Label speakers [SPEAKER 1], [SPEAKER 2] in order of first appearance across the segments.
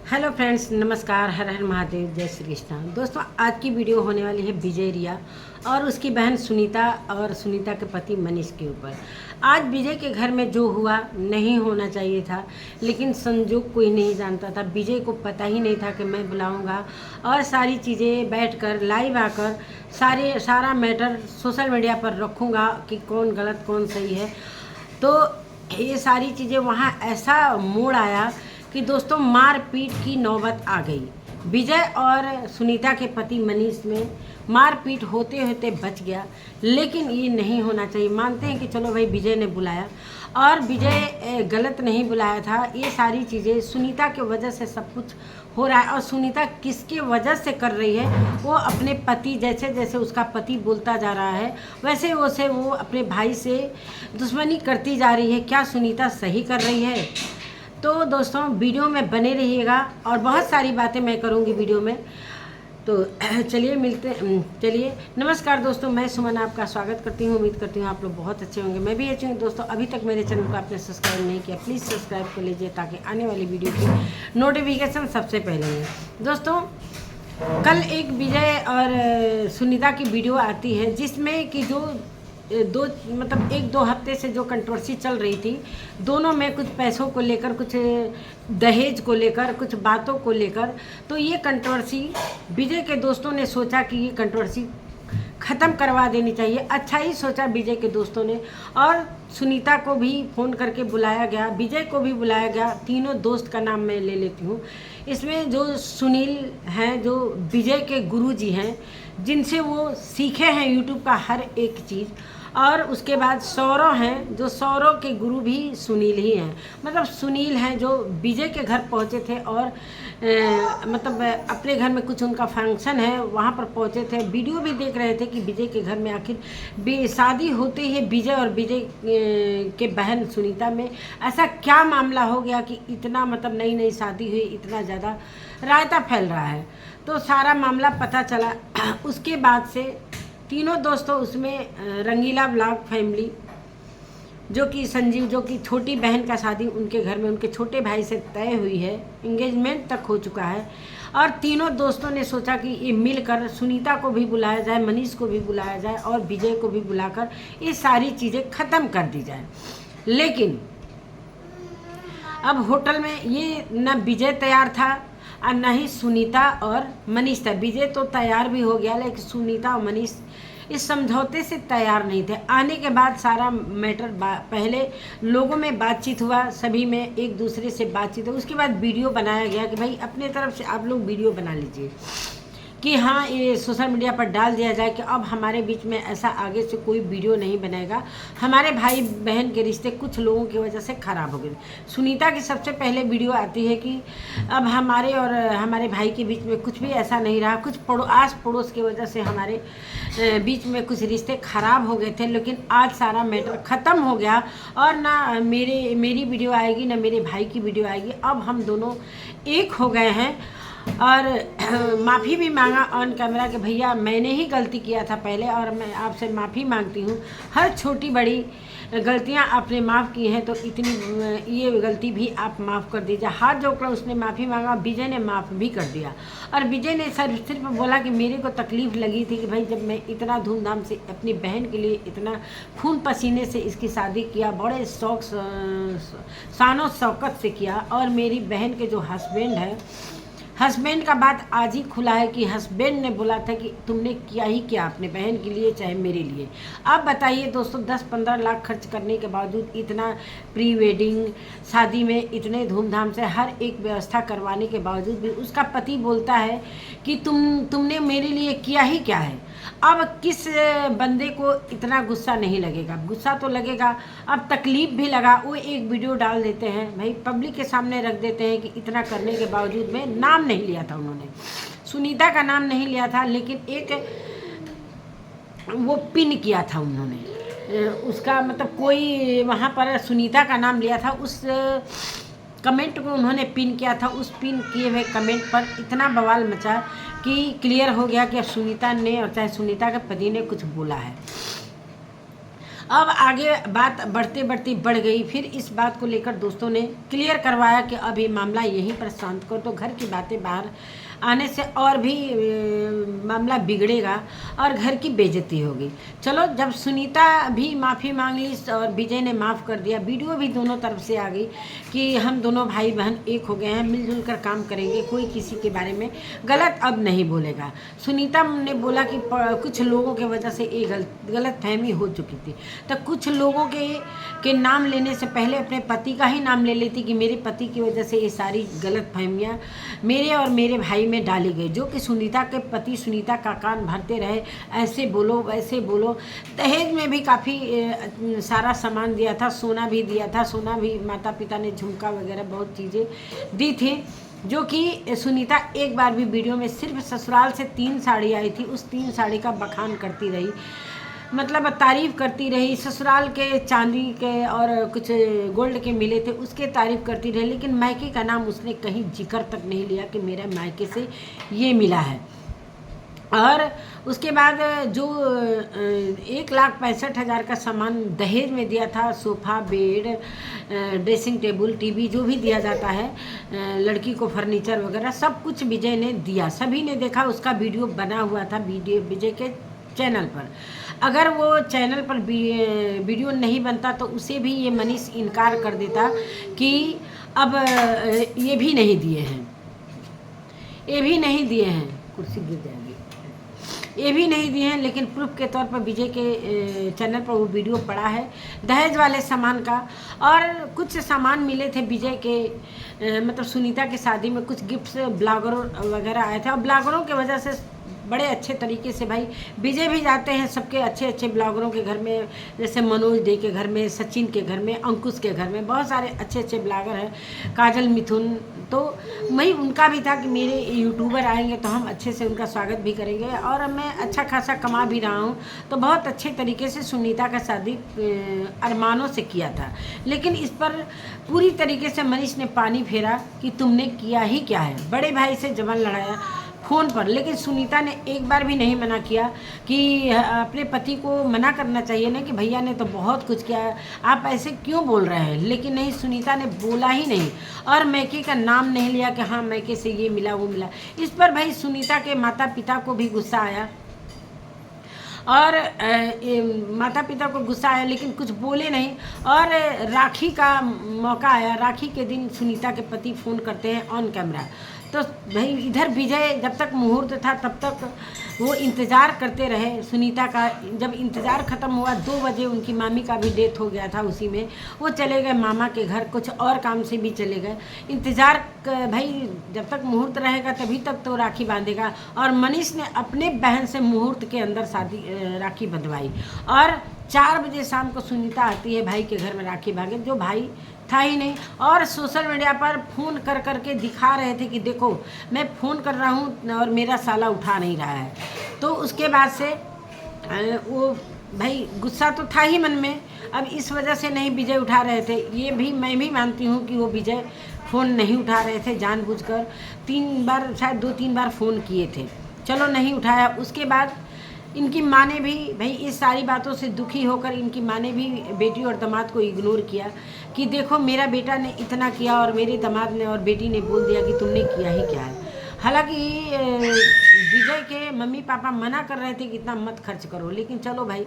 [SPEAKER 1] Hello friends, नमस्कार। हर हर महादेव, जय श्री कृष्ण। दोस्तों, आज की वीडियो होने वाली है विजय रिया और उसकी बहन सुनीता और सुनीता के पति मनीष के ऊपर। आज विजय के घर में जो हुआ नहीं होना चाहिए था, लेकिन संजोग कोई नहीं जानता था। विजय को पता ही नहीं था कि मैं बुलाऊंगा और सारी चीज़ें बैठकर लाइव आकर सारा मैटर सोशल मीडिया पर रखूँगा कि कौन गलत कौन सही है। तो ये सारी चीज़ें वहाँ ऐसा मोड़ आया कि दोस्तों मारपीट की नौबत आ गई। विजय और सुनीता के पति मनीष में मारपीट होते होते बच गया, लेकिन ये नहीं होना चाहिए। मानते हैं कि चलो भाई विजय ने बुलाया, और विजय गलत नहीं बुलाया था। ये सारी चीज़ें सुनीता के वजह से सब कुछ हो रहा है। और सुनीता किसके वजह से कर रही है, वो अपने पति, जैसे जैसे उसका पति बोलता जा रहा है वैसे वैसे वो अपने भाई से दुश्मनी करती जा रही है। क्या सुनीता सही कर रही है? तो दोस्तों वीडियो में बने रहिएगा और बहुत सारी बातें मैं करूंगी वीडियो में। तो चलिए नमस्कार दोस्तों, मैं सुमन आपका स्वागत करती हूँ। उम्मीद करती हूँ आप लोग बहुत अच्छे होंगे, मैं भी अच्छी हूँ। दोस्तों, अभी तक मेरे चैनल को आपने सब्सक्राइब नहीं किया, प्लीज़ सब्सक्राइब कर लीजिए ताकि आने वाली वीडियो की नोटिफिकेशन सबसे पहले है। दोस्तों, कल एक विजय और सुनीता की वीडियो आती है जिसमें कि जो एक दो हफ्ते से जो कंट्रोवर्सी चल रही थी, दोनों में कुछ पैसों को लेकर, कुछ दहेज को लेकर, कुछ बातों को लेकर। तो ये कंट्रोवर्सी विजय के दोस्तों ने सोचा कि ये कंट्रोवर्सी ख़त्म करवा देनी चाहिए। अच्छा ही सोचा विजय के दोस्तों ने, और सुनीता को भी फ़ोन करके बुलाया गया, विजय को भी बुलाया गया। तीनों दोस्त का नाम मैं ले लेती हूँ। इसमें जो सुनील हैं, जो विजय के गुरुजी हैं, जिनसे वो सीखे हैं यूट्यूब का हर एक चीज़। और उसके बाद सौरव हैं, जो सौरव के गुरु भी सुनील ही हैं। मतलब सुनील हैं जो विजय के घर पहुँचे थे और अपने घर में कुछ उनका फंक्शन है, वहाँ पर पहुँचे थे। वीडियो भी देख रहे थे कि विजय के घर में आखिर शादी होते ही विजय और विजय के बहन सुनीता में ऐसा क्या मामला हो गया कि इतना नई नई शादी हुई, इतना ज़्यादा रायता फैल रहा है। तो सारा मामला पता चला। उसके बाद से तीनों दोस्तों उसमें रंगीला ब्लॉग फैमिली, जो कि संजीव, जो कि छोटी बहन का शादी उनके घर में उनके छोटे भाई से तय हुई है, एंगेजमेंट तक हो चुका है। और तीनों दोस्तों ने सोचा कि ये मिलकर सुनीता को भी बुलाया जाए, मनीष को भी बुलाया जाए और विजय को भी बुलाकर ये सारी चीज़ें ख़त्म कर दी जाए। लेकिन अब होटल में ये न विजय तैयार था और न ही सुनीता और मनीष था। विजय तो तैयार भी हो गया, लेकिन सुनीता और मनीष इस समझौते से तैयार नहीं थे। आने के बाद सारा मैटर पहले लोगों में बातचीत हुआ, सभी में एक दूसरे से बातचीत हुई। उसके बाद वीडियो बनाया गया कि भाई अपने तरफ से आप लोग वीडियो बना लीजिए कि हाँ, ये सोशल मीडिया पर डाल दिया जाए कि अब हमारे बीच में ऐसा आगे से कोई वीडियो नहीं बनेगा। हमारे भाई बहन के रिश्ते कुछ लोगों की वजह से ख़राब हो गए। सुनीता की सबसे पहले वीडियो आती है कि अब हमारे और हमारे भाई के बीच में कुछ भी ऐसा नहीं रहा। कुछ आस पड़ोस की वजह से हमारे बीच में कुछ रिश्ते ख़राब हो गए थे, लेकिन आज सारा मैटर ख़त्म हो गया। और ना मेरी वीडियो आएगी, ना मेरे भाई की वीडियो आएगी। अब हम दोनों एक हो गए हैं। और माफ़ी भी मांगा ऑन कैमरा कि भैया मैंने ही गलती किया था पहले, और मैं आपसे माफ़ी मांगती हूँ। हर छोटी बड़ी गलतियाँ आपने माफ़ की हैं, तो इतनी ये गलती भी आप माफ़ कर दीजिए। हाथ जोड़कर उसने माफ़ी मांगा, विजय ने माफ़ भी कर दिया। और विजय ने सिर्फ बोला कि मेरे को तकलीफ़ लगी थी कि भाई जब मैं इतना धूमधाम से अपनी बहन के लिए इतना खून पसीने से इसकी शादी किया, बड़े शौक शानो शौकत से किया। और मेरी बहन के जो हस्बैंड है, हस्बैंड का बात आज ही खुला है कि हस्बैंड ने बोला था कि तुमने किया ही क्या अपने बहन के लिए चाहे मेरे लिए। अब बताइए दोस्तों, 10-15 लाख खर्च करने के बावजूद, इतना प्री वेडिंग शादी में इतने धूमधाम से हर एक व्यवस्था करवाने के बावजूद भी उसका पति बोलता है कि तुमने मेरे लिए किया ही क्या है। अब किस बंदे को इतना गुस्सा नहीं लगेगा? गुस्सा तो लगेगा। अब तकलीफ़ भी लगा। वो एक वीडियो डाल देते हैं, भाई पब्लिक के सामने रख देते हैं कि इतना करने के बावजूद में नाम नहीं लिया था उन्होंने, सुनीता का नाम नहीं लिया था, लेकिन एक वो पिन किया था उन्होंने। उसका कोई वहाँ पर सुनीता का नाम लिया था, उस कमेंट को उन्होंने पिन किया था। उस पिन किए हुए कमेंट पर इतना बवाल मचा कि क्लियर हो गया कि सुनीता ने और चाहे सुनीता के पति ने कुछ बोला है। अब आगे बात बढ़ते बढ़ते बढ़ गई। फिर इस बात को लेकर दोस्तों ने क्लियर करवाया कि अब ये मामला यहीं पर शांत करो, तो घर की बातें बाहर आने से और भी मामला बिगड़ेगा और घर की बेइज्जती होगी। चलो, जब सुनीता भी माफ़ी मांग ली और विजय ने माफ़ कर दिया, वीडियो भी दोनों तरफ से आ गई कि हम दोनों भाई बहन एक हो गए हैं, मिलजुल कर काम करेंगे, कोई किसी के बारे में गलत अब नहीं बोलेगा। सुनीता ने बोला कि कुछ लोगों के वजह से ये गलत फहमी हो चुकी थी, तो कुछ लोगों के नाम लेने से पहले अपने पति का ही नाम ले लेती कि मेरे पति की वजह से ये सारी गलत फहमियाँ मेरे और मेरे भाई में डाली गई, जो कि सुनीता के पति सुनीता का कान भरते रहे, ऐसे बोलो वैसे बोलो। दहेज में भी काफ़ी सारा सामान दिया था, सोना भी दिया था, सोना भी माता पिता ने झुमका वगैरह बहुत चीज़ें दी थी, जो कि सुनीता एक बार भी वीडियो में सिर्फ ससुराल से 3 साड़ी आई थी, उस 3 साड़ी का बखान करती रही, मतलब तारीफ़ करती रही। ससुराल के चांदी के और कुछ गोल्ड के मिले थे, उसके तारीफ़ करती रही, लेकिन मायके का नाम उसने कहीं जिक्र तक नहीं लिया कि मेरा मायके से ये मिला है। और उसके बाद जो 1,65,000 का सामान दहेज में दिया था, sofa, bed, dressing table, TV, जो भी दिया जाता है लड़की को, फर्नीचर वगैरह सब कुछ विजय ने दिया। सभी ने देखा, उसका वीडियो बना हुआ था विजय के चैनल पर। अगर वो चैनल पर वीडियो नहीं बनता तो उसे भी ये मनीष इनकार कर देता कि अब ये भी नहीं दिए हैं, ये भी नहीं दिए हैं, कुर्सी गिर जाएगी, ये भी नहीं दिए हैं। लेकिन प्रूफ के तौर पर विजय के चैनल पर वो वीडियो पड़ा है दहेज वाले सामान का। और कुछ सामान मिले थे विजय के मतलब सुनीता के शादी में, कुछ गिफ्ट्स ब्लॉगरों वगैरह आए थे, और ब्लॉगरों की वजह से बड़े अच्छे तरीके से भाई विजय भी जाते हैं सबके अच्छे अच्छे ब्लॉगरों के घर में, जैसे मनोज डे के घर में, सचिन के घर में, अंकुश के घर में, बहुत सारे अच्छे अच्छे ब्लॉगर हैं, काजल मिथुन। तो वही उनका भी था कि मेरे यूट्यूबर आएंगे तो हम अच्छे से उनका स्वागत भी करेंगे, और मैं अच्छा खासा कमा भी रहा हूँ। तो बहुत अच्छे तरीके से सुनीता का शादी अरमानों से किया था, लेकिन इस पर पूरी तरीके से मनीष ने पानी फेरा कि तुमने किया ही क्या है। बड़े भाई से जबान लड़ाया फ़ोन पर, लेकिन सुनीता ने एक बार भी नहीं मना किया कि अपने पति को मना करना चाहिए ना कि भैया ने तो बहुत कुछ किया, आप ऐसे क्यों बोल रहे हैं। लेकिन नहीं, सुनीता ने बोला ही नहीं और मैके का नाम नहीं लिया कि हाँ मैके से ये मिला वो मिला। इस पर भाई सुनीता के माता पिता को भी गुस्सा आया, और माता पिता को गुस्सा आया, लेकिन कुछ बोले नहीं। और राखी का मौका आया, राखी के दिन सुनीता के पति फ़ोन करते हैं ऑन कैमरा। तो भाई इधर विजय जब तक मुहूर्त था तब तक वो इंतज़ार करते रहे सुनीता का। जब इंतज़ार ख़त्म हुआ 2 बजे, उनकी मामी का भी डेथ हो गया था, उसी में वो चले गए मामा के घर, कुछ और काम से भी चले गए। इंतज़ार भाई जब तक मुहूर्त रहेगा तभी तक तो राखी बांधेगा। और मनीष ने अपने बहन से मुहूर्त के अंदर शादी राखी बंधवाई, और 4 बजे शाम को सुनीता आती है भाई के घर में राखी बांधे, जो भाई था ही नहीं। और सोशल मीडिया पर फ़ोन कर करके दिखा रहे थे कि देखो मैं फ़ोन कर रहा हूँ और मेरा साला उठा नहीं रहा है। तो उसके बाद से वो भाई गुस्सा तो था ही मन में, अब इस वजह से नहीं विजय उठा रहे थे। ये भी मैं भी मानती हूँ कि वो विजय फ़ोन नहीं उठा रहे थे जानबूझकर। 3 बार शायद 2-3 बार फ़ोन किए थे, चलो नहीं उठाया। उसके बाद इनकी माँ ने भी भाई इस सारी बातों से दुखी होकर इनकी माँ ने भी बेटी और दामाद को इग्नोर किया कि देखो मेरा बेटा ने इतना किया और मेरे दामाद ने और बेटी ने बोल दिया कि तुमने किया ही क्या है। हालांकि विजय के मम्मी पापा मना कर रहे थे कि इतना मत खर्च करो, लेकिन चलो भाई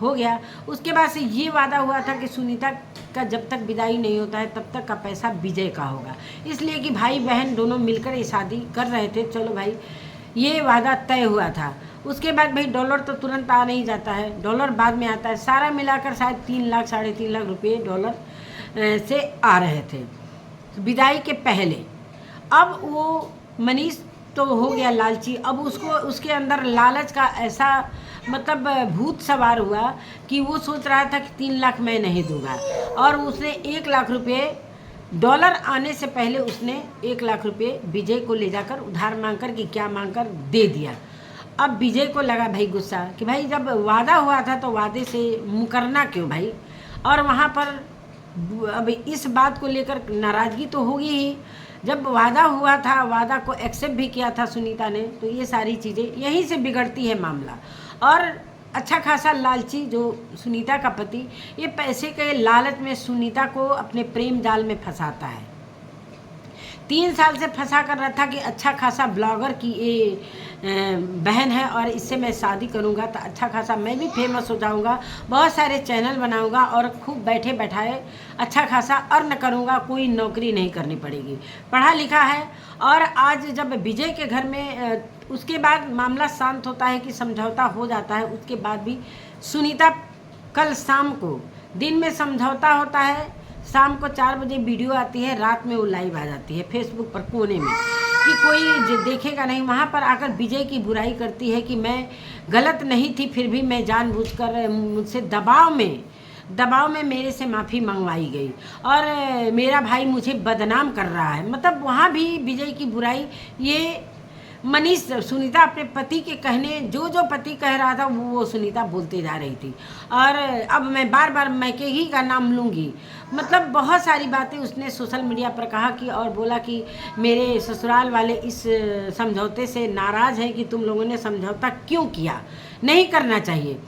[SPEAKER 1] हो गया। उसके बाद से ये वादा हुआ था कि सुनीता का जब तक विदाई नहीं होता है तब तक का पैसा विजय का होगा, इसलिए कि भाई बहन दोनों मिलकर ये शादी कर रहे थे। चलो भाई ये वादा तय हुआ था। उसके बाद भाई डॉलर तो तुरंत आ नहीं जाता है, डॉलर बाद में आता है। सारा मिलाकर शायद 3 लाख 3.5 लाख रुपये डॉलर से आ रहे थे विदाई के पहले। अब वो मनीष तो हो गया लालची, अब उसको उसके अंदर लालच का ऐसा मतलब भूत सवार हुआ कि वो सोच रहा था कि 3 लाख मैं नहीं दूंगा, और उसने 1 लाख रुपये डॉलर आने से पहले उसने 1 लाख रुपये विजय को ले जाकर उधार मांगकर कि क्या मांगकर दे दिया। अब विजय को लगा भाई गुस्सा कि भाई जब वादा हुआ था तो वादे से मुकरना क्यों भाई। और वहाँ पर अब इस बात को लेकर नाराज़गी तो होगी ही, जब वादा हुआ था वादा को एक्सेप्ट भी किया था सुनीता ने, तो ये सारी चीज़ें यहीं से बिगड़ती है मामला। और अच्छा खासा लालची जो सुनीता का पति, ये पैसे के लालच में सुनीता को अपने प्रेम जाल में फंसाता है। 3 साल से फंसा कर रहा था कि अच्छा खासा ब्लॉगर की ये बहन है और इससे मैं शादी करूंगा तो अच्छा खासा मैं भी फेमस हो जाऊंगा, बहुत सारे चैनल बनाऊंगा और खूब बैठे बैठाए अच्छा खासा अर्न करूंगा, कोई नौकरी नहीं करनी पड़ेगी, पढ़ा लिखा है। और आज जब विजय के घर में उसके बाद मामला शांत होता है कि समझौता हो जाता है, उसके बाद भी सुनीता कल शाम को, दिन में समझौता होता है, शाम को 4 बजे वीडियो आती है, रात में वो लाइव आ जाती है फेसबुक पर कोने में कि कोई देखेगा नहीं। वहाँ पर आकर विजय की बुराई करती है कि मैं गलत नहीं थी, फिर भी मैं जानबूझकर मुझसे दबाव में मेरे से माफ़ी मंगवाई गई और मेरा भाई मुझे बदनाम कर रहा है। मतलब वहाँ भी विजय की बुराई, ये मनीष सुनीता अपने पति के कहने, जो पति कह रहा था वो सुनीता बोलते जा रही थी। और अब मैं बार बार मैके ही का नाम लूँगी, मतलब बहुत सारी बातें उसने सोशल मीडिया पर कहा कि, और बोला कि मेरे ससुराल वाले इस समझौते से नाराज़ हैं कि तुम लोगों ने समझौता क्यों किया, नहीं करना चाहिए।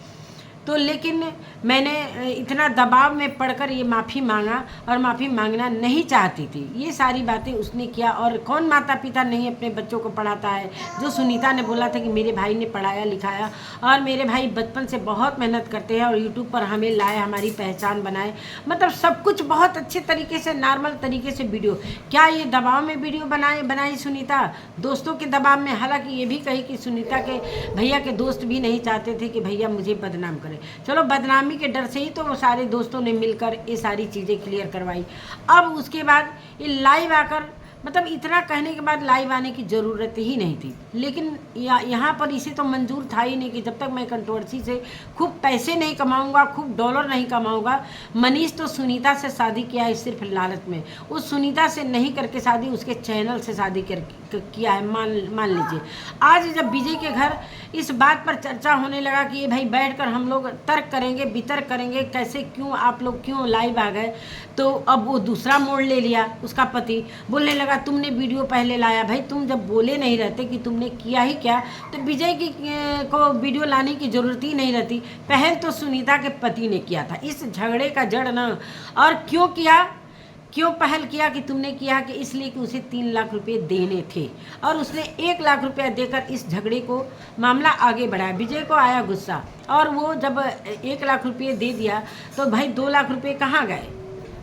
[SPEAKER 1] तो लेकिन मैंने इतना दबाव में पड़कर ये माफ़ी मांगा और माफ़ी मांगना नहीं चाहती थी, ये सारी बातें उसने किया। और कौन माता पिता नहीं अपने बच्चों को पढ़ाता है, जो सुनीता ने बोला था कि मेरे भाई ने पढ़ाया लिखाया और मेरे भाई बचपन से बहुत मेहनत करते हैं और यूट्यूब पर हमें लाए, हमारी पहचान बनाए, मतलब सब कुछ बहुत अच्छे तरीके से, नॉर्मल तरीके से वीडियो। क्या ये दबाव में वीडियो बनाई सुनीता, दोस्तों के दबाव में? हालांकि ये भी कही कि सुनीता के भैया के दोस्त भी नहीं चाहते थे कि भैया मुझे बदनाम करें। चलो बदनामी के डर से ही तो वो सारे दोस्तों ने मिलकर ये सारी चीज़ें क्लियर करवाई। अब उसके बाद ये लाइव आकर, मतलब इतना कहने के बाद लाइव आने की ज़रूरत ही नहीं थी, लेकिन यहाँ पर इसे तो मंजूर था ही नहीं कि जब तक मैं कंट्रोवर्सी से खूब पैसे नहीं कमाऊँगा, खूब डॉलर नहीं कमाऊँगा। मनीष तो सुनीता से शादी किया है सिर्फ लालच में, उस सुनीता से नहीं करके शादी उसके चैनल से शादी किया है। मान लीजिए आज जब विजय के घर इस बात पर चर्चा होने लगा कि ये भाई बैठकर हम लोग तर्क करेंगे, वितर्क करेंगे, कैसे क्यों आप लोग क्यों लाइव आ गए, तो अब वो दूसरा मोड़ ले लिया। उसका पति बोलने लगा तुमने वीडियो पहले लाया, भाई तुम जब बोले नहीं रहते कि तुमने किया ही क्या, तो विजय को वीडियो लाने की ज़रूरत ही नहीं रहती। पहल तो सुनीता के पति ने किया था इस झगड़े का जड़ ना। और क्यों पहल किया कि तुमने किया कि इसलिए कि उसे 3 लाख रुपए देने थे और उसने 1 लाख रुपया देकर इस झगड़े को, मामला आगे बढ़ाया। विजय को आया गुस्सा और वो जब 1 लाख रुपये दे दिया तो भाई 2 लाख रुपये कहाँ गए?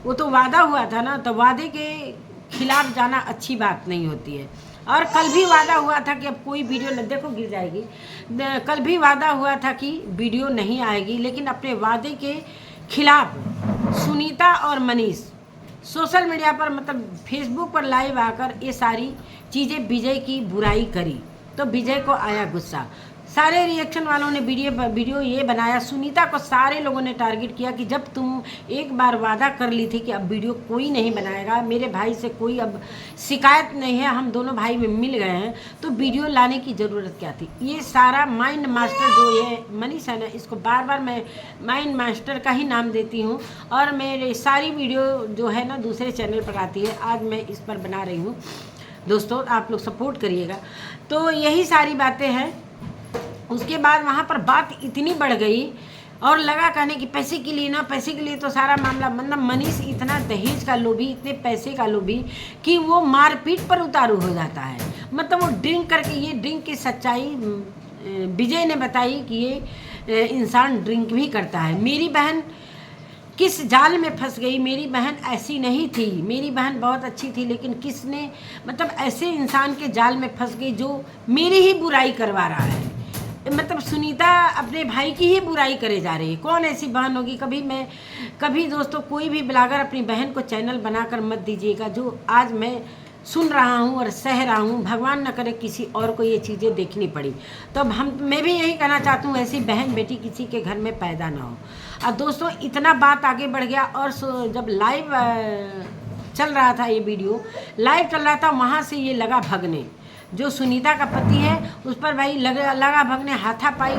[SPEAKER 1] वो तो वादा हुआ था ना, तो वादे के खिलाफ जाना अच्छी बात नहीं होती है। और कल भी वादा हुआ था कि अब कोई वीडियो न, देखो गिर जाएगी, कल भी वादा हुआ था कि वीडियो नहीं आएगी, लेकिन अपने वादे के खिलाफ सुनीता और मनीष सोशल मीडिया पर, मतलब फेसबुक पर लाइव आकर ये सारी चीज़ें विजय की बुराई करी, तो विजय को आया गुस्सा। सारे रिएक्शन वालों ने वीडियो ये बनाया, सुनीता को सारे लोगों ने टारगेट किया कि जब तुम एक बार वादा कर ली थी कि अब वीडियो कोई नहीं बनाएगा, मेरे भाई से कोई अब शिकायत नहीं है, हम दोनों भाई में मिल गए हैं, तो वीडियो लाने की ज़रूरत क्या थी? ये सारा माइंड मास्टर जो ये मनीष है ना, इसको बार बार मैं माइंड मास्टर का ही नाम देती हूँ। और मेरे सारी वीडियो जो है ना दूसरे चैनल पर आती है, आज मैं इस पर बना रही हूँ। दोस्तों आप लोग सपोर्ट करिएगा। तो यही सारी बातें हैं। उसके बाद वहाँ पर बात इतनी बढ़ गई और लगा कहने कि पैसे के लिए ना, पैसे के लिए तो सारा मामला, मतलब मनीष इतना दहेज का लोभी, इतने पैसे का लोभी कि वो मारपीट पर उतारू हो जाता है। मतलब वो ड्रिंक करके, ये ड्रिंक की सच्चाई विजय ने बताई कि ये इंसान ड्रिंक भी करता है। मेरी बहन किस जाल में फंस गई, मेरी बहन ऐसी नहीं थी, मेरी बहन बहुत अच्छी थी, लेकिन किसने, मतलब ऐसे इंसान के जाल में फंस गई जो मेरी ही बुराई करवा रहा है। मतलब सुनीता अपने भाई की ही बुराई करे जा रही है। कौन ऐसी बहन होगी? कभी दोस्तों कोई भी ब्लॉगर अपनी बहन को चैनल बनाकर मत दीजिएगा, जो आज मैं सुन रहा हूँ और सह रहा हूँ। भगवान न करे किसी और को ये चीज़ें देखनी पड़ी। तो मैं भी यही कहना चाहती हूँ, ऐसी बहन बेटी किसी के घर में पैदा ना हो। और दोस्तों इतना बात आगे बढ़ गया और जब लाइव चल रहा था, ये वीडियो लाइव चल रहा था, वहाँ से ये लगा भगने, जो सुनीता का पति है उस पर भाई लगा भगने, हाथापाई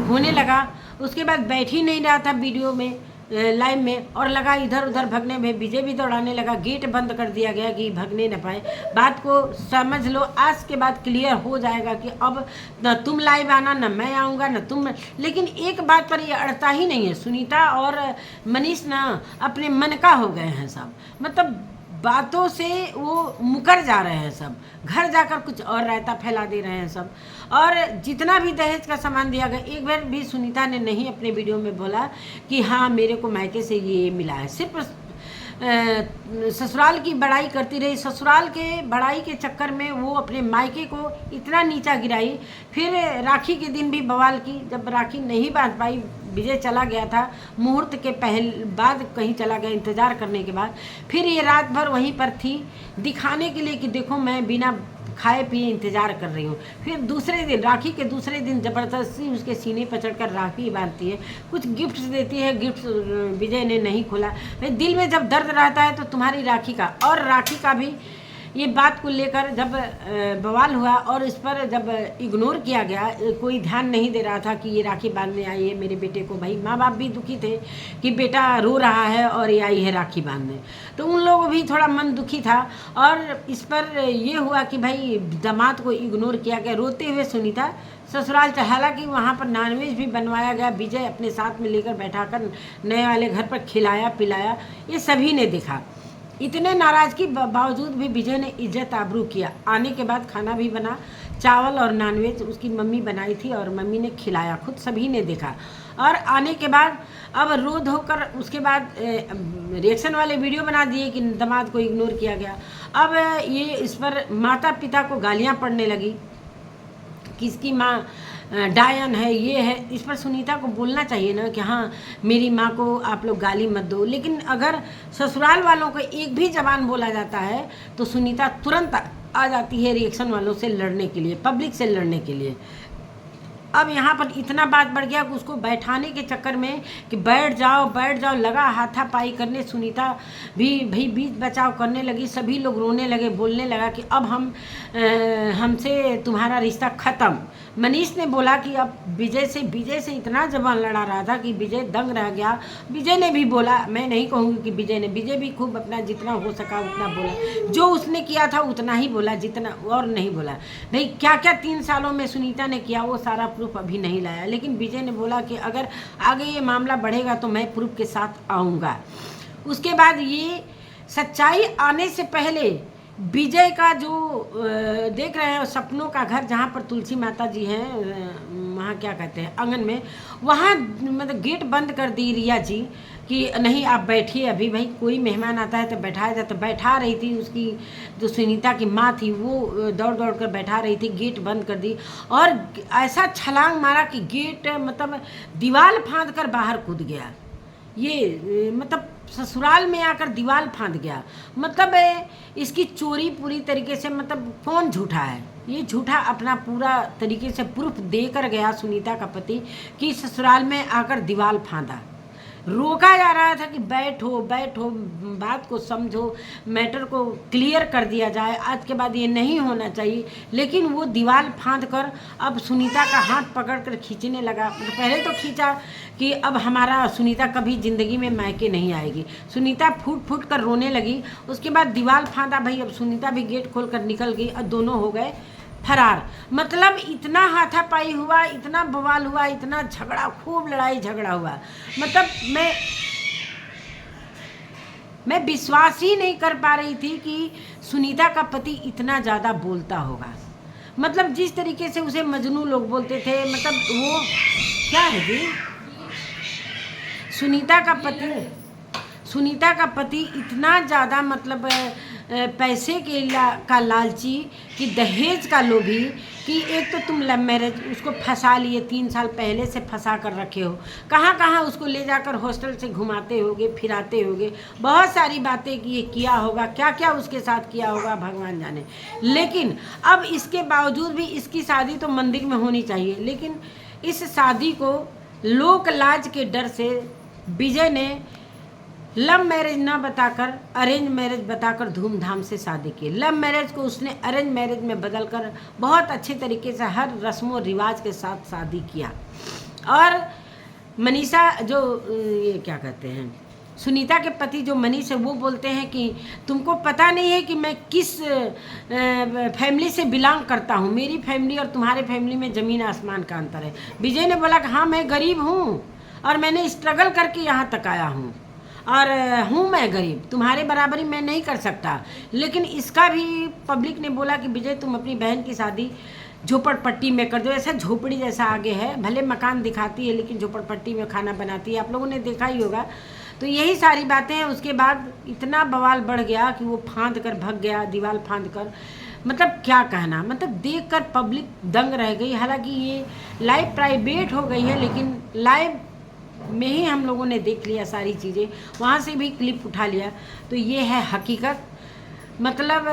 [SPEAKER 1] होने लगा। उसके बाद बैठ ही नहीं रहा था वीडियो में, लाइन में और लगा इधर उधर भगने में। विजय भी दौड़ाने लगा, गेट बंद कर दिया गया कि भगने न पाए। बात को समझ लो, आज के बाद क्लियर हो जाएगा कि अब न तुम लाइव आना, न मैं आऊँगा, न तुम। लेकिन एक बात पर ये अड़ता ही नहीं है, सुनीता और मनीष ना अपने मन का हो गए हैं सब। मतलब बातों से वो मुकर जा रहे हैं सब, घर जाकर कुछ और रायता फैला दे रहे हैं सब। और जितना भी दहेज का सामान दिया गया, एक बार भी सुनीता ने नहीं अपने वीडियो में बोला कि हाँ मेरे को मायके से ये मिला है। सिर्फ ससुराल की बड़ाई करती रही। ससुराल के बड़ाई के चक्कर में वो अपने मायके को इतना नीचा गिराई। फिर राखी के दिन भी बवाल की, जब राखी नहीं बांध पाई, विजय चला गया था मुहूर्त के बाद कहीं चला गया इंतज़ार करने के बाद। फिर ये रात भर वहीं पर थी दिखाने के लिए कि देखो मैं बिना खाए पिए इंतज़ार कर रही हूँ। फिर दूसरे दिन, राखी के दूसरे दिन ज़बरदस्ती उसके सीने पर चढ़कर राखी बांधती है, कुछ गिफ्ट्स देती है। गिफ्ट्स विजय ने नहीं खोला। भाई दिल में जब दर्द रहता है तो तुम्हारी राखी का और राखी का भी ये बात को लेकर जब बवाल हुआ और इस पर जब इग्नोर किया गया, कोई ध्यान नहीं दे रहा था कि ये राखी बांधने आई है मेरे बेटे को। भाई माँ बाप भी दुखी थे कि बेटा रो रहा है और ये आई है राखी बांधने, तो उन लोगों भी थोड़ा मन दुखी था। और इस पर ये हुआ कि भाई दामाद को इग्नोर किया गया। रोते हुए सुनीता ससुराल चला, हालांकि वहाँ पर नॉनवेज भी बनवाया गया, विजय अपने साथ में लेकर बैठाकर नए वाले घर पर खिलाया पिलाया, ये सभी ने देखा। इतने नाराज़गी बावजूद भी विजय ने इज्जत आबरू किया। आने के बाद खाना भी बना, चावल और नॉनवेज उसकी मम्मी बनाई थी और मम्मी ने खिलाया, खुद सभी ने देखा। और आने के बाद अब रो धोकर उसके बाद रिएक्शन वाले वीडियो बना दिए कि दामाद को इग्नोर किया गया। अब ये इस पर माता पिता को गालियाँ पड़ने लगी, किसकी माँ डायन है, ये है। इस पर सुनीता को बोलना चाहिए ना कि हाँ मेरी माँ को आप लोग गाली मत दो। लेकिन अगर ससुराल वालों को एक भी जबान बोला जाता है तो सुनीता तुरंत आ जाती है रिएक्शन वालों से लड़ने के लिए, पब्लिक से लड़ने के लिए। अब यहाँ पर इतना बात बढ़ गया कि उसको बैठाने के चक्कर में कि बैठ जाओ लगा हाथापाई करने। सुनीता भी भाई बीच बचाव करने लगी, सभी लोग रोने लगे, बोलने लगा कि अब हमसे तुम्हारा रिश्ता ख़त्म। मनीष ने बोला कि अब विजय से इतना जबान लड़ा रहा था कि विजय दंग रह गया। विजय ने भी बोला, मैं नहीं कहूँगी कि विजय भी खूब अपना जितना हो सका उतना बोला, जो उसने किया था उतना ही बोला, जितना और नहीं बोला। भाई क्या क्या 3 सालों में सुनीता ने किया वो सारा प्रूफ अभी नहीं लाया। लेकिन विजय ने बोला कि अगर आगे ये मामला बढ़ेगा तो मैं प्रूफ के साथ आऊँगा। उसके बाद ये सच्चाई आने से पहले विजय का जो देख रहे हैं सपनों का घर, जहाँ पर तुलसी माता जी हैं, वहाँ क्या कहते हैं आंगन में, वहाँ मतलब गेट बंद कर दी रिया जी कि नहीं आप बैठिए अभी। भाई कोई मेहमान आता है तो बैठाया जाए, तो बैठा रही थी। उसकी जो सुनीता की माँ थी वो दौड़ कर बैठा रही थी, गेट बंद कर दी और ऐसा छलांग मारा कि गेट मतलब दीवार फांद कर बाहर कूद गया। ये मतलब ससुराल में आकर दीवार फांद गया। मतलब इसकी चोरी पूरी तरीके से, मतलब कौन झूठा है? ये झूठा अपना पूरा तरीके से प्रूफ देकर गया सुनीता का पति कि ससुराल में आकर दीवार फांदा। रोका जा रहा था कि बैठो बात को समझो, मैटर को क्लियर कर दिया जाए, आज के बाद ये नहीं होना चाहिए। लेकिन वो दीवार फांद कर अब सुनीता का हाथ पकड़ कर खींचने लगा। तो पहले तो खींचा कि अब हमारा सुनीता कभी ज़िंदगी में मायके नहीं आएगी। सुनीता फूट कर रोने लगी। उसके बाद दीवार फांदा। भाई अब सुनीता भी गेट खोल कर निकल गई और दोनों हो गए फरार। मतलब इतना हाथापाई हुआ, इतना बवाल हुआ, इतना झगड़ा, खूब लड़ाई झगड़ा हुआ। मतलब मैं विश्वास ही नहीं कर पा रही थी कि सुनीता का पति इतना ज़्यादा बोलता होगा। मतलब जिस तरीके से उसे मजनू लोग बोलते थे, मतलब वो क्या है जी, सुनीता का पति इतना ज़्यादा मतलब पैसे का लालची, कि दहेज का लोभी, कि एक तो तुम लव मैरिज उसको फंसा लिए, 3 साल पहले से फंसा कर रखे हो, कहाँ उसको ले जाकर हॉस्टल से घुमाते होगे, फिराते होगे, बहुत सारी बातें किया होगा, क्या क्या उसके साथ किया होगा भगवान जाने। लेकिन अब इसके बावजूद भी इसकी शादी तो मंदिर में होनी चाहिए। लेकिन इस शादी को लोक लाज के डर से विजय ने लव मैरिज ना बताकर अरेंज मैरिज बताकर धूमधाम से शादी की। लव मैरिज को उसने अरेंज मैरिज में बदलकर बहुत अच्छे तरीके से हर रस्मों रिवाज के साथ शादी किया। और मनीषा जो ये क्या कहते हैं, सुनीता के पति जो मनीष है, वो बोलते हैं कि तुमको पता नहीं है कि मैं किस फैमिली से बिलोंग करता हूँ, मेरी फैमिली और तुम्हारे फैमिली में ज़मीन आसमान का अंतर है। विजय ने बोला कि हाँ मैं गरीब हूँ और मैंने स्ट्रगल करके यहाँ तक आया हूँ और हूँ मैं गरीब, तुम्हारे बराबरी मैं नहीं कर सकता। लेकिन इसका भी पब्लिक ने बोला कि विजय तुम अपनी बहन की शादी झोपड़पट्टी में कर दो। ऐसा झोपड़ी जैसा आगे है, भले मकान दिखाती है लेकिन झोपड़पट्टी में खाना बनाती है, आप लोगों ने देखा ही होगा। तो यही सारी बातें हैं। उसके बाद इतना बवाल बढ़ गया कि वो फांद कर भग गया, दीवार फांद कर। मतलब क्या कहना, मतलब देखकर पब्लिक दंग रह गई। हालांकि ये लाइव प्राइवेट हो गई है लेकिन लाइव में ही हम लोगों ने देख लिया सारी चीज़ें, वहाँ से भी क्लिप उठा लिया। तो ये है हकीकत। मतलब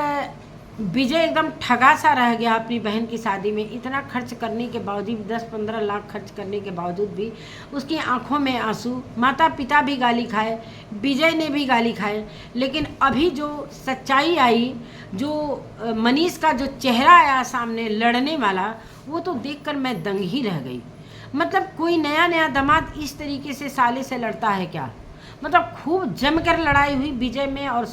[SPEAKER 1] विजय एकदम ठगा सा रह गया अपनी बहन की शादी में। इतना खर्च करने के बावजूद, 10-15 लाख खर्च करने के बावजूद भी उसकी आंखों में आंसू। माता पिता भी गाली खाए, विजय ने भी गाली खाए, लेकिन अभी जो सच्चाई आई, जो मनीष का जो चेहरा आया सामने लड़ने वाला, वो तो देखकर मैं दंग ही रह गई। मतलब कोई नया नया दामाद इस तरीके से साले से लड़ता है क्या? मतलब खूब जमकर लड़ाई हुई विजय में और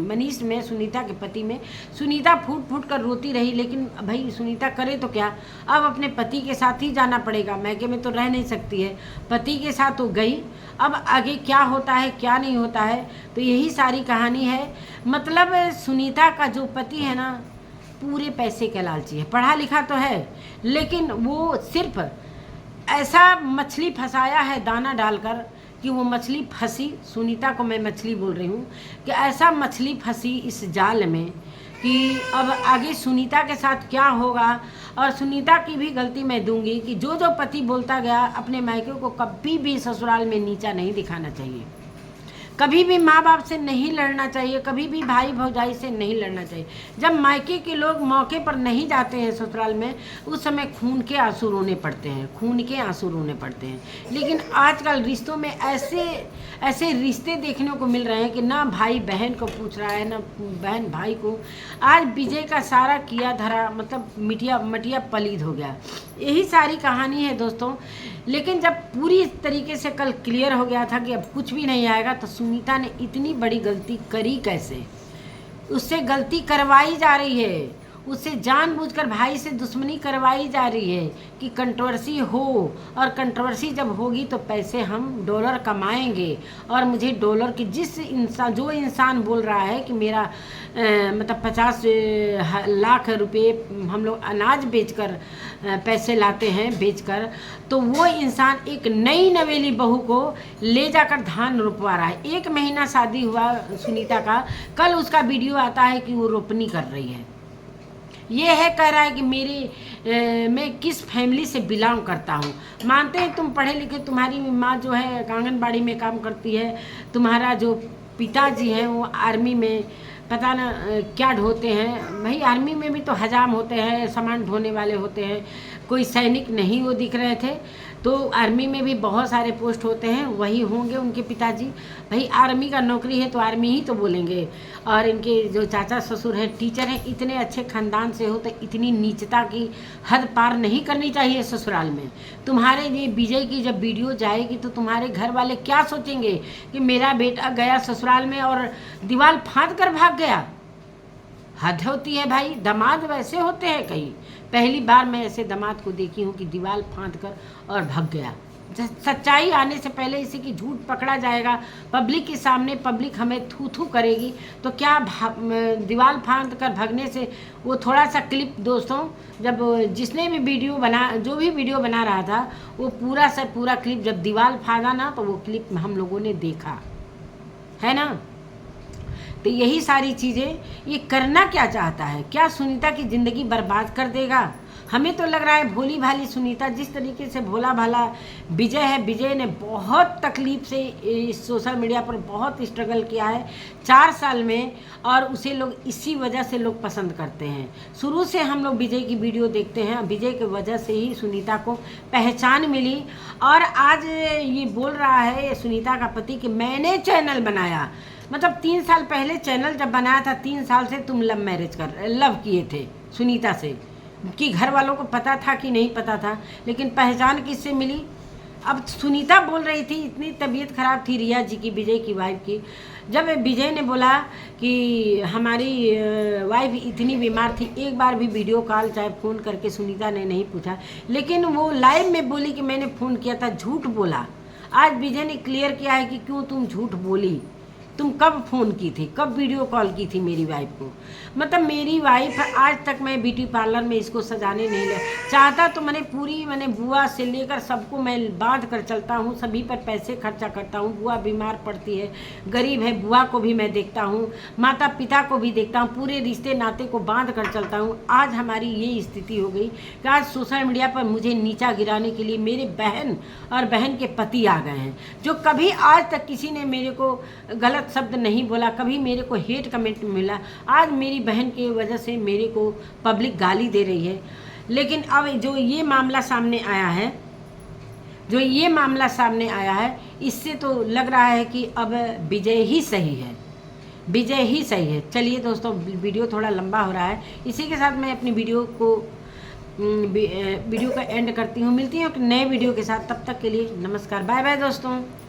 [SPEAKER 1] मनीष में, सुनीता के पति में। सुनीता फूट फूट कर रोती रही, लेकिन भाई सुनीता करे तो क्या, अब अपने पति के साथ ही जाना पड़ेगा, मैके में तो रह नहीं सकती है। पति के साथ तो गई, अब आगे क्या होता है क्या नहीं होता है, तो यही सारी कहानी है। मतलब सुनीता का जो पति है ना, पूरे पैसे का लालची है, पढ़ा लिखा तो है लेकिन वो सिर्फ ऐसा मछली फंसाया है दाना डालकर कि वो मछली फंसी। सुनीता को मैं मछली बोल रही हूँ कि ऐसा मछली फंसी इस जाल में कि अब आगे सुनीता के साथ क्या होगा। और सुनीता की भी गलती मैं दूंगी कि जो जो पति बोलता गया, अपने मायके को कभी भी ससुराल में नीचा नहीं दिखाना चाहिए, कभी भी माँ बाप से नहीं लड़ना चाहिए, कभी भी भाई भौजाई से नहीं लड़ना चाहिए। जब मायके के लोग मौके पर नहीं जाते हैं ससुराल में, उस समय खून के आंसू रोने पड़ते हैं, खून के आंसू रोने पड़ते हैं। लेकिन आजकल रिश्तों में ऐसे रिश्ते देखने को मिल रहे हैं कि ना भाई बहन को पूछ रहा है, ना बहन भाई को। आज विजय का सारा किया धरा मतलब मटिया पलीद हो गया। यही सारी कहानी है दोस्तों। लेकिन जब पूरी तरीके से कल क्लियर हो गया था कि अब कुछ भी नहीं आएगा, तो सुनीता ने इतनी बड़ी गलती करी कैसे? उससे गलती करवाई जा रही है, उससे जानबूझकर भाई से दुश्मनी करवाई जा रही है कि कंट्रोवर्सी हो, और कंट्रोवर्सी जब होगी तो पैसे हम डॉलर कमाएंगे। और मुझे डॉलर की जो इंसान बोल रहा है कि मेरा मतलब 50 लाख रुपए हम लोग अनाज बेचकर पैसे लाते हैं बेचकर, तो वो इंसान एक नई नवेली बहू को ले जाकर धान रोपवा रहा है। 1 महीना शादी हुआ सुनीता का, कल उसका वीडियो आता है कि वो रोपनी कर रही है। ये है, कह रहा है कि मैं किस फैमिली से बिलोंग करता हूँ। मानते हैं तुम पढ़े लिखे, तुम्हारी माँ जो है आंगनबाड़ी में काम करती है, तुम्हारा जो पिताजी हैं वो आर्मी में पता ना क्या ढोते हैं। भाई आर्मी में भी तो हजाम होते हैं, सामान ढोने वाले होते हैं, कोई सैनिक नहीं वो दिख रहे थे। तो आर्मी में भी बहुत सारे पोस्ट होते हैं, वही होंगे उनके पिताजी। भाई आर्मी का नौकरी है तो आर्मी ही तो बोलेंगे। और इनके जो चाचा ससुर हैं टीचर हैं, इतने अच्छे खानदान से हो तो इतनी नीचता की हद पार नहीं करनी चाहिए ससुराल में। तुम्हारे ये विजय की जब वीडियो जाएगी तो तुम्हारे घर वाले क्या सोचेंगे कि मेरा बेटा गया ससुराल में और दीवार फांद कर भाग गया। हद होती है भाई, दामाद वैसे होते हैं कहीं। पहली बार मैं ऐसे दामाद को देखी हूँ कि दीवार फांद कर और भाग गया। सच्चाई आने से पहले इसी की झूठ पकड़ा जाएगा पब्लिक के सामने, पब्लिक हमें थू थू करेगी। तो क्या दीवार फांद कर भागने से वो थोड़ा सा क्लिप दोस्तों, जब जिसने भी वीडियो बना, जो भी वीडियो बना रहा था, वो पूरा से पूरा क्लिप जब दीवार फांदा ना, तो वो क्लिप हम लोगों ने देखा है ना। तो यही सारी चीज़ें, ये करना क्या चाहता है? क्या सुनीता की ज़िंदगी बर्बाद कर देगा? हमें तो लग रहा है भोली भाली सुनीता, जिस तरीके से भोला भाला विजय है, विजय ने बहुत तकलीफ से इस सोशल मीडिया पर बहुत स्ट्रगल किया है 4 साल में, और उसे लोग इसी वजह से लोग पसंद करते हैं। शुरू से हम लोग विजय की वीडियो देखते हैं, विजय की वजह से ही सुनीता को पहचान मिली। और आज ये बोल रहा है सुनीता का पति कि मैंने चैनल बनाया। मतलब 3 साल पहले चैनल जब बनाया था, 3 साल से तुम लव किए थे सुनीता से, कि घर वालों को पता था कि नहीं पता था, लेकिन पहचान किससे मिली? अब सुनीता बोल रही थी, इतनी तबीयत खराब थी रिया जी की, विजय की वाइफ की, जब विजय ने बोला कि हमारी वाइफ इतनी बीमार थी, एक बार भी वीडियो कॉल चाहे फ़ोन करके सुनीता ने नहीं पूछा, लेकिन वो लाइव में बोली कि मैंने फ़ोन किया था, झूठ बोला। आज विजय ने क्लियर किया है कि क्यों तुम झूठ बोली, तुम कब फ़ोन की थी, कब वीडियो कॉल की थी मेरी वाइफ को। मतलब मेरी वाइफ आज तक मैं ब्यूटी पार्लर में इसको सजाने नहीं ले चाहता, तो मैंने बुआ से लेकर सबको मैं बांध कर चलता हूँ, सभी पर पैसे खर्चा करता हूँ। बुआ बीमार पड़ती है, गरीब है, बुआ को भी मैं देखता हूँ, माता पिता को भी देखता हूँ, पूरे रिश्ते नाते को बांध कर चलता हूँ। आज हमारी ये स्थिति हो गई कि आज सोशल मीडिया पर मुझे नीचा गिराने के लिए मेरे बहन और बहन के पति आ गए हैं, जो कभी आज तक किसी ने मेरे को गलत शब्द नहीं बोला, कभी मेरे को हेट कमेंट मिला, आज मेरी बहन की वजह से मेरे को पब्लिक गाली दे रही है। लेकिन अब जो ये मामला सामने आया है, इससे तो लग रहा है कि अब विजय ही सही है। चलिए दोस्तों, वीडियो थोड़ा लंबा हो रहा है, इसी के साथ मैं अपनी वीडियो का एंड करती हूँ। मिलती हूँ एक नए वीडियो के साथ, तब तक के लिए नमस्कार, बाय बाय दोस्तों।